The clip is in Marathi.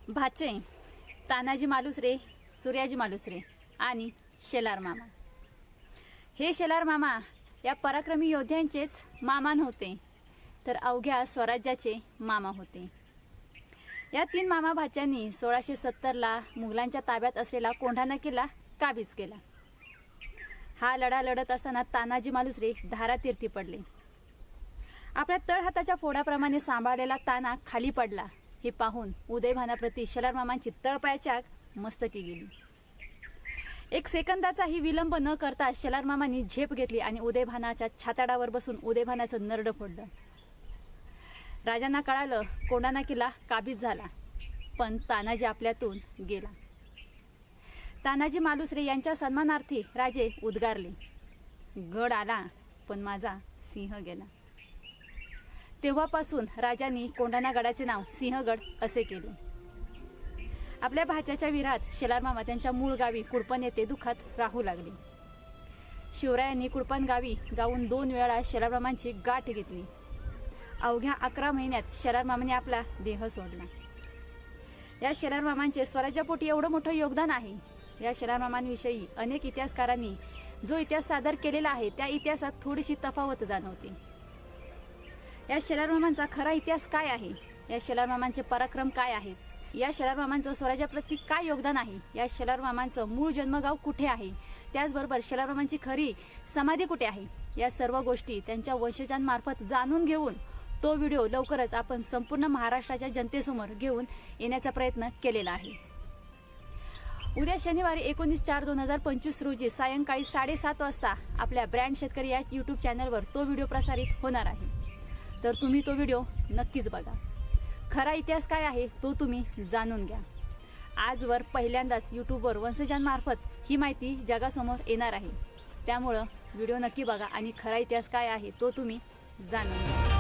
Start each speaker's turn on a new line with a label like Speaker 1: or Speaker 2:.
Speaker 1: भाचे तानाजी मालुसरे, सूर्याजी मालुसरे आणि शेलार मामा। हे शेलार मामा या पराक्रमी योद्ध्यांचेच मामा नव्हते, तर अवघ्या स्वराज्याचे मामा होते। या तीन मामा भाच्यांनी 1670ला मुघलांच्या ताब्यात असलेला कोंढाणा किल्ला काबीज केला। हा लढा लढत असताना तानाजी मालुसरे धारातीर्थी पडले। आपल्या तळहाताच्या फोडाप्रमाणे सांभाळलेला ताना खाली पडला हे पाहून उदयभानाप्रती शेलार मामांची तळपायाची आग मस्तकी गेली। एक सेकंदाचाही विलंब न करता शेलार मामांनी झेप घेतली आणि उदयभानाच्या छाताडावर बसून उदयभानाचं नरड फोडलं। राजांना कळालं कोंढाणा किल्ला काबीज झाला, पण तानाजी आपल्यातून गेला। तानाजी मालुसरे यांच्या सन्मानार्थी राजे उद्गारले, गड आला पण माझा सिंह गेला। तेव्हापासून राजांनी कोंढाणा गडाचे नाव सिंहगड असे केले। आपल्या भाच्याच्या विरात शेलार मामा त्यांच्या मूळ गावी कुडपण येथे दुःखात राहू लागले। शिवरायांनी कुडपण गावी जाऊन 2 वेळा शेलार मामांची गाठ घेतली। अवघ्या 11 महिन्यात शेलार मामाने आपला देह सोडला। या शेलार मामांचे स्वराज्यापोटी एवढं मोठं योगदान आहे। या शेलार मामांविषयी अनेक इतिहासकारांनी जो इतिहास सादर केलेला आहे त्या इतिहासात थोडीशी तफावत जाणवते। या शेलार मामांचा खरा इतिहास काय आहे, या शेलार मामांचे पराक्रम काय आहेत, या शेलार मामांचं स्वराज्याप्रती काय योगदान आहे, या शेलार मामांचं मूळ जन्मगाव कुठे आहे, त्याचबरोबर शेलार मामांची खरी समाधी कुठे आहे, या सर्व गोष्टी त्यांच्या वंशजांमार्फत जाणून घेऊन तो व्हिडिओ लवकरच आपण संपूर्ण महाराष्ट्राच्या जनतेसमोर घेऊन येण्याचा प्रयत्न केलेला आहे। उद्या शनिवारी 19/4/2025 रोजी सायंकाळी 7:30 वाजता आपल्या ब्रँड शेतकरी या YouTube चॅनलवर तो व्हिडिओ प्रसारित होणार आहे। तर तुम्ही तो व्हिडिओ नक्कीच बघा। खरा इतिहास काय आहे तो तुम्ही जाणून घ्या। आजवर पहिल्यांदाच YouTubeवर वंशजांमार्फत ही माहिती जगासमोर येणार आहे, त्यामुळं व्हिडिओ नक्की बघा आणि खरा इतिहास काय आहे तो तुम्ही जाणून घ्या।